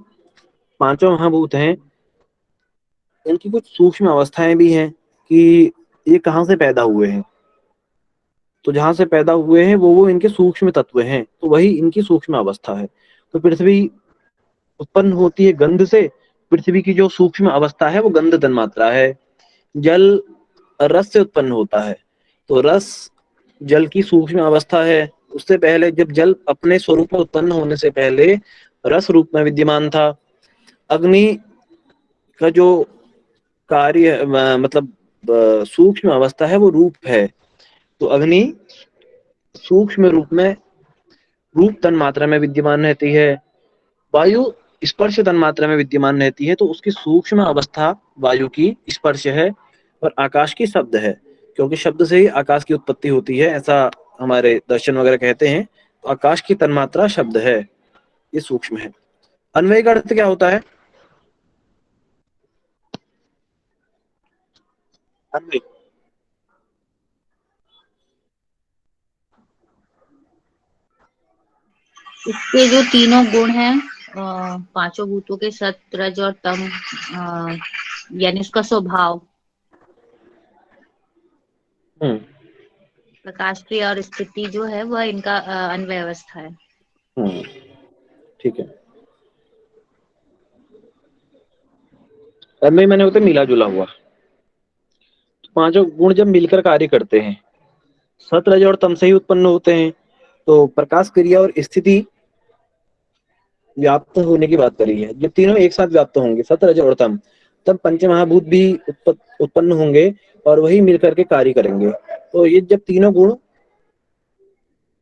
पांचों महाभूत हैं इनकी कुछ सूक्ष्म अवस्थाएं भी हैं कि ये कहाँ से पैदा हुए हैं। तो जहां से पैदा हुए हैं वो इनके सूक्ष्म तत्व हैं, तो वही इनकी सूक्ष्म अवस्था है। तो पृथ्वी उत्पन्न होती है गंध से, पृथ्वी की जो सूक्ष्म अवस्था है वो गंध तन्मात्रा है। जल रस से उत्पन्न होता है, तो रस जल की सूक्ष्म अवस्था है। उससे पहले जब जल अपने स्वरूप में उत्पन्न होने से पहले रस रूप में विद्यमान था। अग्नि का जो कार्य मतलब सूक्ष्म अवस्था है वो रूप है, तो अग्नि सूक्ष्म रूप में, रूप तन्मात्रा में विद्यमान रहती है। वायु स्पर्श तन्मात्रा में विद्यमान रहती है, तो उसकी सूक्ष्म अवस्था वायु की स्पर्श है। और आकाश की शब्द है, क्योंकि शब्द से ही आकाश की उत्पत्ति होती है, ऐसा हमारे दर्शन वगैरह कहते हैं। तो आकाश की तन्मात्रा शब्द है, ये सूक्ष्म है। अन्वय का अर्थ क्या होता है? अन्वय इसके जो तीनों गुण हैं पांचों भूतों के, सत, रज और तम, यानी उसका स्वभाव, प्रकाश क्रिया और स्थिति जो है वह इनका अन्वय अवस्था है। ठीक है। अन्वय मैंने होता है मिला जुला हुआ। तो पांचों गुण जब मिलकर कार्य करते हैं, सत रज और तम से ही उत्पन्न होते हैं। तो प्रकाश, क्रिया और स्थिति व्याप्त होने की बात करी है। जब तीनों एक साथ व्याप्त होंगे, सत रज और तम, तब पंचमहाभूत भी उत्पन्न होंगे और वही मिलकर के कार्य करेंगे। तो ये जब तीनों गुण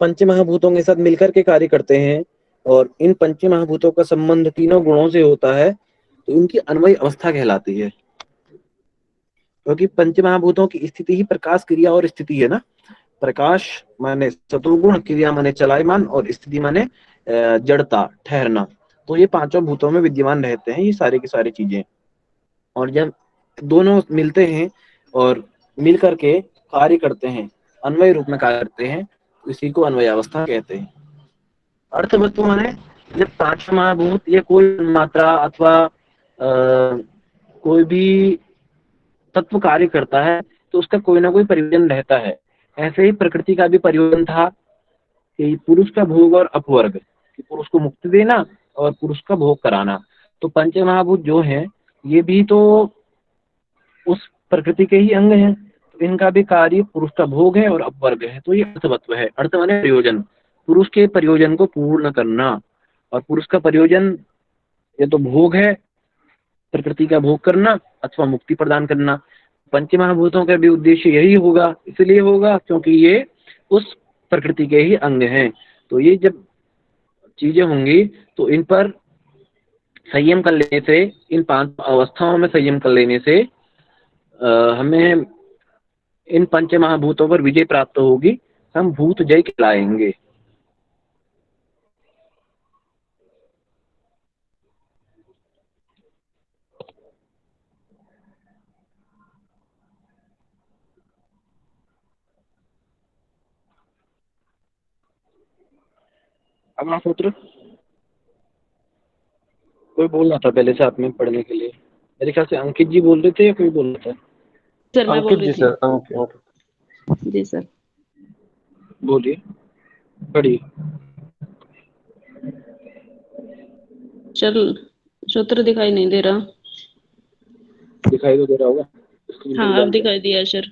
पंचमहाभूतों के साथ मिलकर के कार्य करते हैं और इन पंचमहाभूतों का संबंध तीनों गुणों से होता है, तो इनकी अन्वय अवस्था कहलाती है। क्योंकि पंचमहाभूतों की स्थिति ही प्रकाश, क्रिया और स्थिति है ना। प्रकाश माने शत्रुगुण, क्रिया माने चलायमान और स्थिति माने जड़ता, ठहरना। तो ये पांचों भूतों में विद्यमान रहते हैं ये सारे की सारी चीजें। और जब दोनों मिलते हैं और मिल करके कार्य करते हैं, अन्वय रूप में कार्य करते हैं, इसी को अन्वय अवस्था कहते हैं। अर्थवत्व माने जब पांच महाभूत या कोई मात्रा अथवा कोई भी तत्व कार्य करता है तो उसका कोई ना कोई परियोजन रहता है। ऐसे ही प्रकृति का भी परियोजन था कि पुरुष का भोग और अपवर्ग, कि पुरुष को मुक्ति देना और पुरुष का भोग कराना। तो पंच महाभूत जो हैं ये भी तो उस प्रकृति के ही अंग हैं। तो इनका भी कार्य पुरुष का भोग है और अपवर्ग है। तो ये अर्थवत्व है। अर्थ माने प्रयोजन, पुरुष के प्रयोजन को पूर्ण करना। और पुरुष का प्रयोजन ये तो भोग है, प्रकृति का भोग करना अथवा मुक्ति प्रदान करना। पंच महाभूतों का भी उद्देश्य यही होगा, इसलिए होगा क्योंकि ये उस प्रकृति के ही अंग हैं। तो ये जब चीजें होंगी तो इन पर संयम कर लेने से, इन पांच अवस्थाओं में संयम कर लेने से हमें इन पंच महाभूतों पर विजय प्राप्त होगी। हम भूत जय कहलाएंगे। अगला सूत्र कोई बोल रहा था पहले से आप में पढ़ने के लिए, मेरे ख्याल से अंकित जी बोल रहे थे या कोई बोल रहा था? सर मैं बोल रही थी। सर अंकित जी सर बोलिए, पढ़िए। चल सूत्र दिखाई नहीं दे रहा। दिखाई तो दे रहा होगा। हाँ अब दिखाई दिया सर।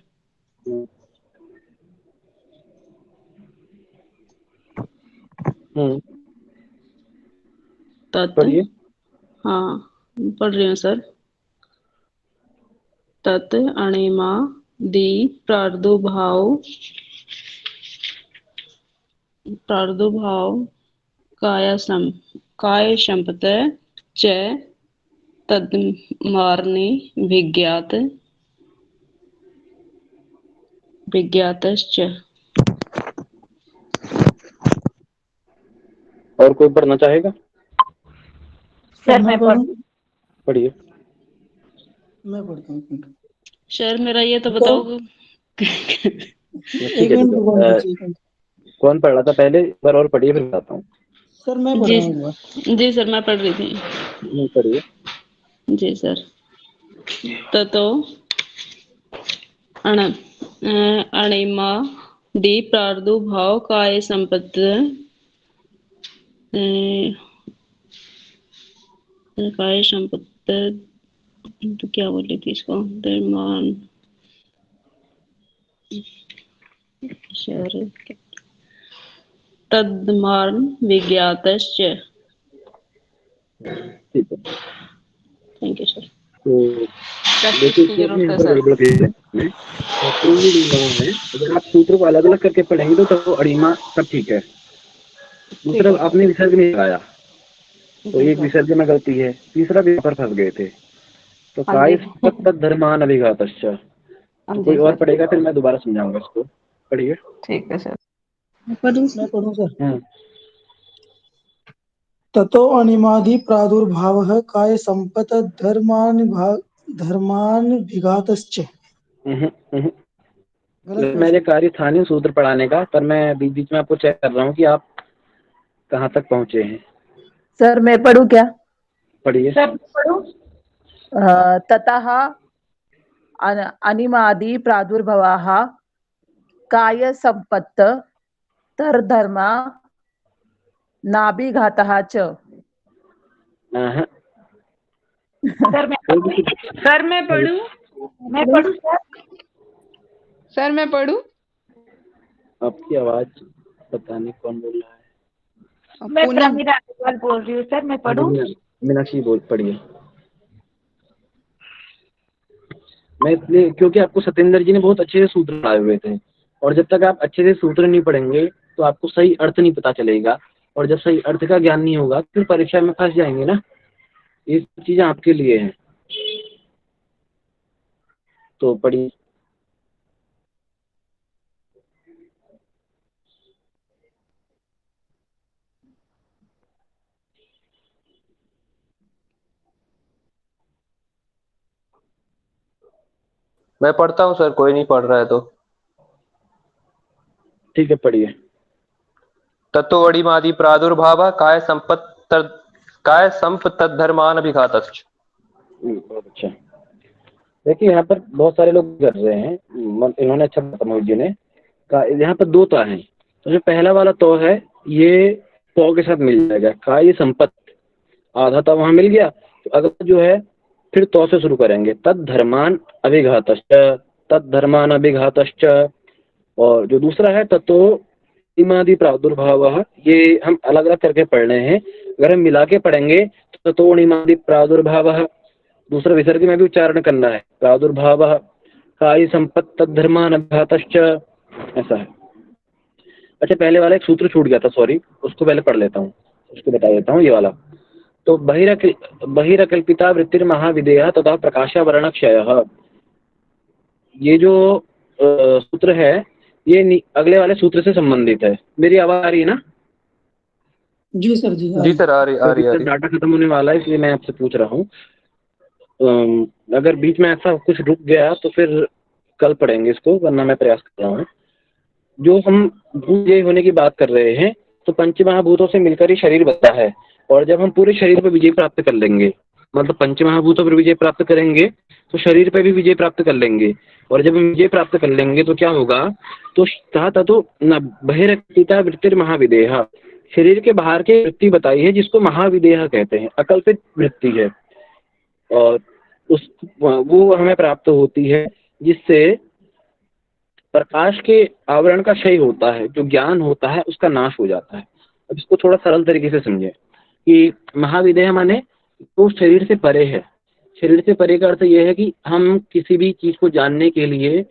पढ़िए। हाँ पढ़ रही हूँ सर। तत् अणिमा दि प्रादुर्भाव काय संपत च तद्मार्नि विज्ञातश्च। और कोई पढ़ना चाहेगा? सर मैं पढ़ूं? पढ़िए। मैं पढ़ता हूँ। सर मेरा ये तो बताओ। कौन पढ़ रहा था पहले? एक बार और पढ़िए फिर बताता हूँ। सर मैं पढ़ रहा हूँ। जी सर मैं पढ़ रही थी। पढ़िए। जी सर। ततो अणिमा दि प्रादुर्भाव काय संपत्त काय संपत्त, तो क्या बोली थी इसको, धर्मान तद्मान विज्ञातश्च। Thank you sir. अगर आप सूत्र को अलग अलग करके पढ़ेंगे तो अणिमा सब ठीक है। दूसरा आपने विसर्ग नहीं लगाया तो एक विसर्ग में गलती है, तीसरा भी पर फंस गए थे। तो काय धर्मान अभिघातश्च। कोई और पढ़ेगा फिर मैं दोबारा समझाऊंगा इसको। पढ़िए। ठीक है सर। मैं पढ़ूं सर। ततो अणिमादि प्रादुर्भावः काय संपत धर्मान विघातश्च। मेरे कार्य था नहीं सूत्र पढ़ाने का, पर मैं बीच बीच में आपको चेक कर रहा हूँ कि आप कहाँ तक पहुँचे हैं। सर मैं पढ़ूं क्या? पढ़िए। ततः अनिमादि प्रादुर्भवाः काय संपत्त तर्धर्मा नाभिघातः च। सर मैं पढ़ूं? मैं पढ़ूं सर? सर मैं पढ़ूं? आपकी आवाज पता नहीं कौन बोल रहा है। मैं प्रमीला अग्रवाल बोल रही हूँ सर, मैं पढ़ूं? मीनाक्षी बोल पढ़िए। मैं इसलिए क्योंकि आपको सत्येंद्र जी ने बहुत अच्छे से सूत्र पढ़ाए हुए थे, और जब तक आप अच्छे से सूत्र नहीं पढ़ेंगे तो आपको सही अर्थ नहीं पता चलेगा, और जब सही अर्थ का ज्ञान नहीं होगा फिर परीक्षा में फंस जाएंगे ना। ये चीजें आपके लिए हैं, तो पढ़िए। मैं पढ़ता हूँ सर, कोई नहीं पढ़ रहा है तो। ठीक है, पढ़िए। तत्वणिमादि प्रादुर्भाव काय संपत धर्मान अभिघातश्च। बहुत अच्छा। देखिए यहाँ पर बहुत सारे लोग कर रहे हैं, इन्होंने अच्छा मनोज जी ने कहा। यहाँ पर दो तो हैं, तो जो पहला वाला तो है ये पौ के साथ मिल जाएगा। का ये संपत आधा तो वहां मिल गया, तो अगर जो है फिर तो से शुरू करेंगे। तद धर्मान अभिघातश्च, तद धर्मान अभिघातश्च। और जो दूसरा है तत्व इमादि प्रादुर्भाव, ये हम अलग अलग करके पढ़ रहे हैं। अगर हम मिला के पढ़ेंगे तो तत्वणिमादि प्रादुर्भाव, दूसरा विसर्ग में भी उच्चारण करना है। प्रादुर्भाव काय संपत तद धर्मान अभिघातश्च, ऐसा है। अच्छा, पहले वाला एक सूत्र छूट गया था, सॉरी, उसको पहले पढ़ लेता हूँ, उसको बता देता हूँ। ये वाला तो बहिरकल्पिता वृत्तिर्महाविदेह तथा प्रकाशावरण क्षय, ये जो सूत्र है ये अगले वाले सूत्र से संबंधित है। मेरी आवाज आ रही है ना? जी सर, जी सर, आ रही। डाटा खत्म होने वाला है, इसलिए मैं आपसे पूछ रहा हूँ। अगर बीच में ऐसा कुछ रुक गया तो फिर कल पढ़ेंगे इसको, वरना मैं प्रयास कर रहा हूँ। जो हम विजय होने की बात कर रहे हैं, तो पंच महाभूतों से मिलकर ही शरीर बनता है, और जब हम पूरे शरीर पर विजय प्राप्त कर लेंगे, मतलब पंच महाभूतों पर विजय प्राप्त करेंगे तो शरीर पर भी विजय प्राप्त कर लेंगे। और जब हम विजय प्राप्त कर लेंगे तो क्या होगा, तो कहा था तो बहिरकल्पिता वृत्तिर्महाविदेह, शरीर के बाहर की वृत्ति बताई है जिसको महाविदेह कहते हैं, अकल्पित वृत्ति है। और वो हमें प्राप्त होती है जिससे प्रकाश के आवरण का क्षय होता है, जो ज्ञान होता है उसका नाश हो जाता है। अब इसको थोड़ा सरल तरीके से समझें कि महाविदेह माने तो शरीर से परे है। शरीर से परे का अर्थ यह है कि हम किसी भी चीज को जानने के लिए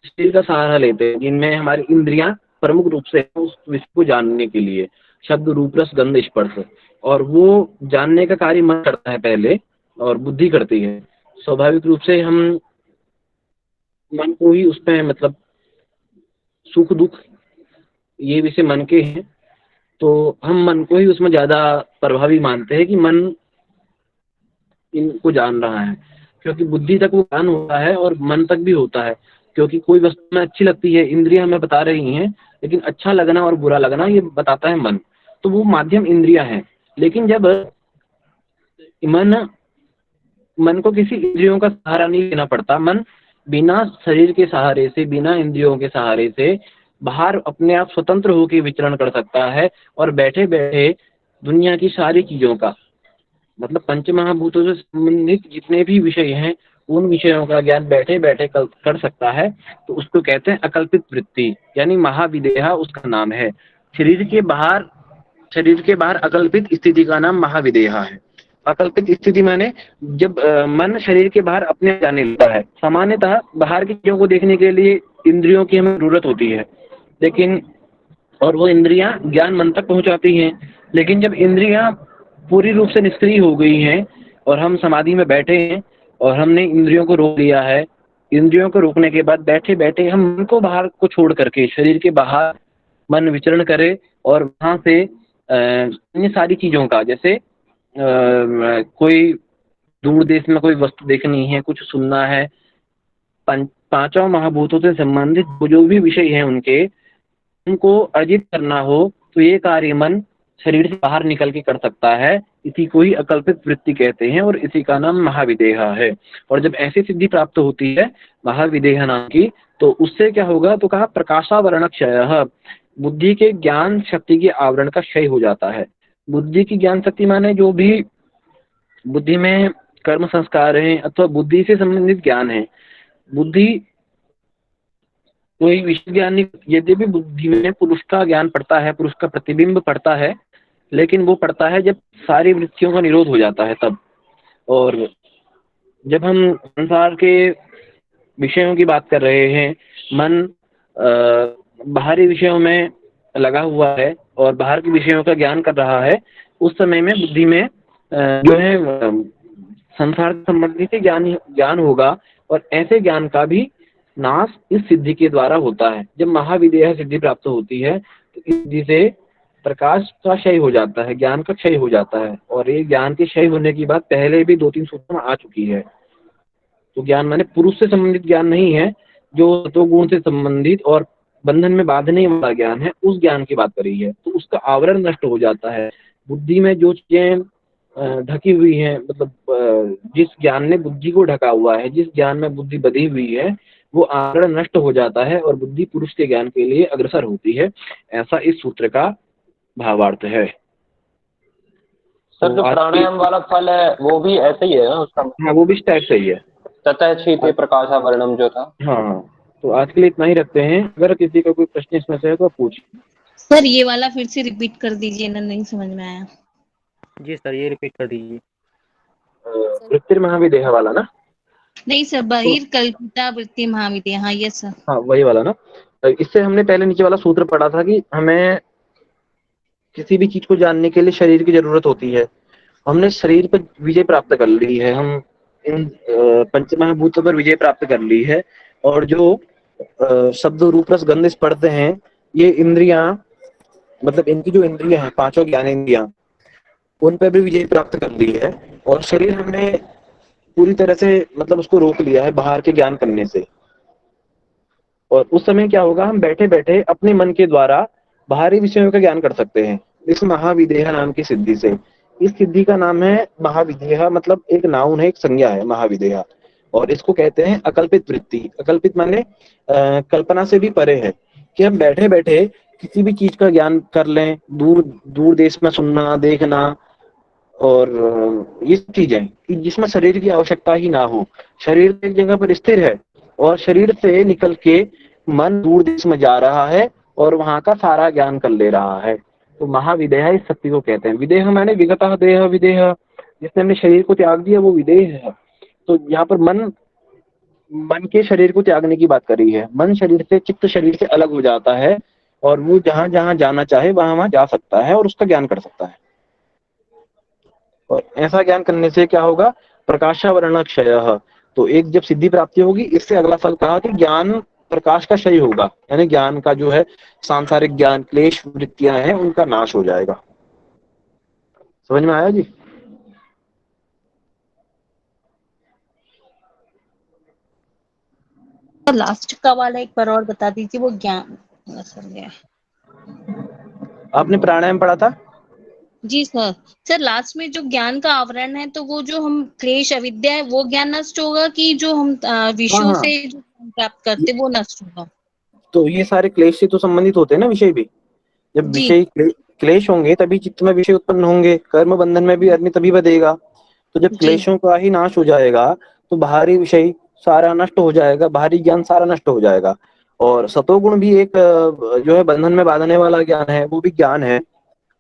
शरीर का सहारा लेते हैं, जिनमें हमारी इंद्रियां प्रमुख रूप से उस विषय को जानने के लिए, शब्द रूप रस गंध स्पर्श, और वो जानने का कार्य मन करता है पहले और बुद्धि करती है। स्वाभाविक रूप से हम मन को ही उसमें, मतलब सुख दुख ये विषय मन के हैं, तो हम मन को ही उसमें ज्यादा प्रभावी मानते हैं कि मन इनको जान रहा है, क्योंकि बुद्धि तक वो ज्ञान होता है और मन तक भी होता है। क्योंकि कोई वस्तु में अच्छी लगती है, इंद्रियां हमें बता रही हैं, लेकिन अच्छा लगना और बुरा लगना ये बताता है मन, तो वो माध्यम इंद्रियां हैं। लेकिन जब मन को किसी इंद्रियों का सहारा नहीं लेना पड़ता, मन बिना शरीर के सहारे से, बिना इंद्रियों के सहारे से बाहर अपने आप स्वतंत्र होकर विचरण कर सकता है, और बैठे बैठे दुनिया की सारी चीजों का, मतलब पंच महाभूतों से संबंधित जितने भी विषय हैं उन विषयों का ज्ञान बैठे बैठे कर सकता है। तो उसको कहते हैं अकल्पित वृत्ति, यानी महाविदेह उसका नाम है। शरीर के बाहर अकल्पित स्थिति का नाम महाविदेह है। अकल्पित स्थिति माने जब मन शरीर के बाहर अपने जाने लगता है। सामान्यतः बाहर की चीजों को देखने के लिए इंद्रियों की हमें जरूरत होती है, लेकिन और वो इंद्रियां ज्ञान मन तक पहुंचाती हैं। लेकिन जब इंद्रियां पूरी रूप से निष्क्रिय हो गई हैं और हम समाधि में बैठे हैं और हमने इंद्रियों को रोक लिया है, इंद्रियों को रोकने के बाद बैठे बैठे हम मन को बाहर को छोड़ करके शरीर के बाहर मन विचरण करे, और वहां से अन्य सारी चीजों का, जैसे कोई दूर देश में कोई वस्तु देखनी है, कुछ सुनना है, पांचों महाभूतों से संबंधित जो भी विषय हैं उनको अर्जित करना हो, तो ये कार्य मन शरीर से बाहर निकल के कर सकता है। इसी को ही अकल्पित वृत्ति कहते हैं और इसी का नाम महाविदेह है। और जब ऐसी सिद्धि प्राप्त होती है महाविदेह नाम की, तो उससे क्या होगा, तो कहा प्रकाशावरण क्षय, बुद्धि के ज्ञान शक्ति के आवरण का क्षय हो जाता है। बुद्धि की ज्ञान शक्ति माने जो भी बुद्धि में कर्म संस्कार है अथवा बुद्धि से संबंधित ज्ञान है। बुद्धि कोई विशेष ज्ञान नहीं, यदि भी बुद्धि में पुरुष का ज्ञान पड़ता है, पुरुष का प्रतिबिंब पड़ता है, लेकिन वो पड़ता है जब सारी वृत्तियों का निरोध हो जाता है तब। और जब हम संसार के विषयों की बात कर रहे हैं, मन बाहरी विषयों में लगा हुआ है और बाहर के विषयों का ज्ञान कर रहा है, उस समय में बुद्धि में जो है संसार संबंधित ज्ञान होगा। और ऐसे ज्ञान का भी नाश इस सिद्धि के द्वारा होता है। जब महाविदेह सिद्धि प्राप्त होती है तो इस सिद्धि से प्रकाश का क्षय हो जाता है, ज्ञान का क्षय हो जाता है। और ये ज्ञान के क्षय होने की बात पहले भी 2-3 सूत्रों में आ चुकी है। तो ज्ञान माने पुरुष से संबंधित ज्ञान नहीं है, जो सतोगुण से संबंधित और बंधन में बांधने वाला ज्ञान है, उस ज्ञान की बात करी है। तो उसका आवरण नष्ट हो जाता है। बुद्धि में जो चीजें ढकी हुई है, मतलब जिस ज्ञान ने बुद्धि को ढका हुआ है, जिस ज्ञान में बुद्धि बधी हुई है, वो आवरण नष्ट हो जाता है और बुद्धि पुरुष के ज्ञान के लिए अग्रसर होती है। ऐसा इस सूत्र का भावार्थ है। सर जो प्राणायाम वाला फल है वो भी ऐसे ही है ना उसका? हाँ, वो भी इस टाइप से ही है। ततः क्षिते प्रकाशावरणम जो था। हाँ, तो आज के लिए इतना ही रखते हैं। अगर किसी का कोई प्रश्न इसमें से है तो आप पूछिए। सर ये वाला फिर से रिपीट कर दीजिए ना, नहीं समझ में आया। जी सर, ये रिपीट कर दीजिए। वृत्तिर महाविदेह वाला ना? नहीं सर, बहिर्कल्पिता वृत्ति महाविदेह। हाँ यस सर। हाँ, वही वाला ना। इससे हमने पहले नीचे वाला सूत्र पढ़ा था कि हमें किसी भी चीज को जानने के लिए शरीर की जरूरत होती है। हमने शरीर पर विजय प्राप्त कर ली है, हम इन पंचमहाभूतों पर विजय प्राप्त कर ली है। और जो शब्द रूप रस गंध स्पर्श हैं, ये इंद्रियां, मतलब इनकी जो इंद्रियां हैं, 5 ज्ञानेंद्रियां, उन पर भी विजय प्राप्त कर ली है। और शरीर हमने पूरी तरह से मतलब उसको रोक लिया है बाहर के ज्ञान करने से। और उस समय क्या होगा, हम बैठे बैठे अपने मन के द्वारा बाहरी विषयों का ज्ञान कर सकते हैं इस महाविदेह नाम की सिद्धि से। इस सिद्धि का नाम है महाविदेह, मतलब एक नाउन है, एक संज्ञा है महाविदेह। और इसको कहते हैं अकल्पित वृत्ति। अकल्पित माने कल्पना से भी परे है, कि हम बैठे बैठे किसी भी चीज का ज्ञान कर लें, दूर दूर देश में सुनना, देखना, और ये चीजें कि जिसमें शरीर की आवश्यकता ही ना हो। शरीर एक जगह पर स्थिर है और शरीर से निकल के मन दूर देश में जा रहा है और वहां का सारा ज्ञान कर ले रहा है। तो महाविदेह इस शक्ति को कहते हैं। विदेह माने विगतः देह विदेह, जिसने अपने शरीर को त्याग दिया वो विदेह है। तो यहाँ पर मन के शरीर को त्यागने की बात करी है। मन शरीर से, चित्त शरीर से अलग हो जाता है और वो जहां जहां जाना चाहे वहां वहां जा सकता है और उसका ज्ञान कर सकता है। और ऐसा ज्ञान करने से क्या होगा, प्रकाशावरण क्षय। तो एक जब सिद्धि प्राप्ति होगी, इससे अगला फल कहा कि ज्ञान प्रकाश का क्षय होगा, यानी ज्ञान का जो है सांसारिक ज्ञान, क्लेश वृत्तियां हैं, उनका नाश हो जाएगा। समझ में आया जी? तो लास्ट का वाला एक बार और बता दीजिए, वो ज्ञान सर गया। आपने प्राणायाम पढ़ा था? जी सर। सर लास्ट में जो ज्ञान का आवरण है, तो वो जो हम क्लेश अविद्या है वो ज्ञान नष्ट होगा, कि जो हम विषयों से जो प्राप्त करते वो नष्ट होगा? तो ये सारे क्लेश से तो संबंधित होते हैं ना विषय भी। जब विषय क्लेश होंगे तभी चित्त में विषय उत्पन्न होंगे। कर्म बंधन में भी आदमी तभी बधेगा। तो जब क्लेशों का ही नाश हो जाएगा तो बाहरी विषय सारा नष्ट हो जाएगा, बाहरी ज्ञान सारा नष्ट हो जाएगा। और सतोगुण भी एक जो है बंधन में बांधने वाला ज्ञान है, वो भी ज्ञान है,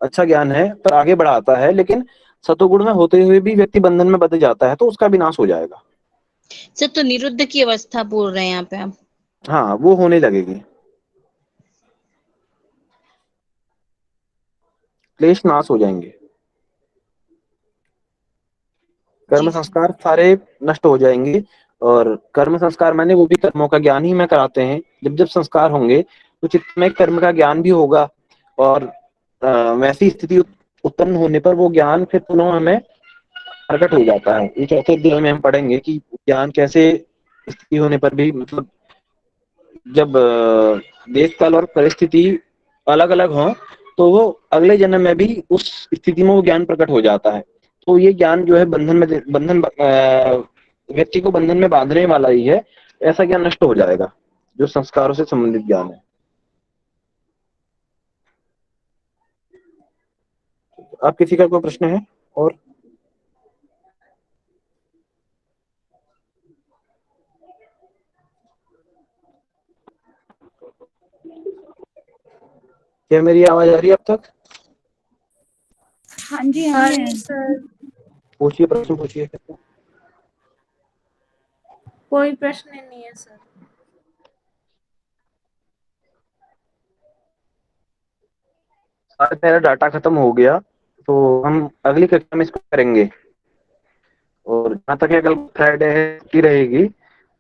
अच्छा ज्ञान है, पर आगे बढ़ाता है। लेकिन सतोगुण में होते हुए भी व्यक्ति बंधन में बंध जाता है, तो उसका भी नाश हो जाएगा। सर तो निरुद्ध की अवस्था बोल रहे हैं यहाँ पे आप? हाँ, वो होने लगेगी, क्लेश नाश हो जाएंगे, कर्म संस्कार सारे नष्ट हो जाएंगे। और कर्म संस्कार माने वो भी कर्मों का ज्ञान ही में कराते हैं। जब जब संस्कार होंगे तो चित्त में कर्म का ज्ञान भी होगा और वैसी स्थिति उत्पन्न होने पर वो ज्ञान फिर पुनः हमें प्रकट हो जाता है। ये चौथे अध्याय में हम पढ़ेंगे कि ज्ञान कैसे स्थिति होने पर भी, मतलब जब देश काल और परिस्थिति अलग अलग हो तो वो अगले जन्म में भी उस स्थिति में वो ज्ञान प्रकट हो जाता है। तो ये ज्ञान जो है व्यक्ति को बंधन में बांधने वाला ही है। ऐसा ज्ञान नष्ट हो जाएगा जो संस्कारों से संबंधित ज्ञान है। आप किसी का कोई प्रश्न है? और क्या मेरी आवाज आ रही है अब तक? हाँ जी हाँ जी सर पूछिए, प्रश्न पूछिए। कोई प्रश्न नहीं है सर। शायद मेरा डाटा खत्म हो गया, तो हम अगली कक्षा में इसको करेंगे। और जहाँ तक है, कल फ्राइडे है, की रहेगी।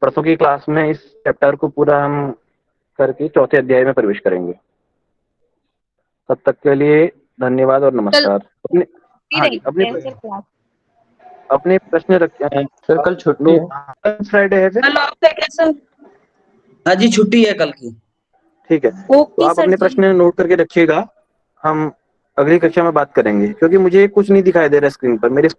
परसों की क्लास में इस चैप्टर को पूरा हम करके चौथे अध्याय में प्रवेश करेंगे। तब तक के लिए धन्यवाद और नमस्कार। अपने हाँ जी, अपने प्रश्न रखे। सर कल छुट्टी है। कल फ्राइडे है फिर? हाँ जी, छुट्टी है कल की। ठीक है, तो आप अपने प्रश्न नोट करके रखिएगा। हम अगली कक्षा में बात करेंगे, क्योंकि मुझे कुछ नहीं दिखाई दे रहा स्क्रीन पर। मेरे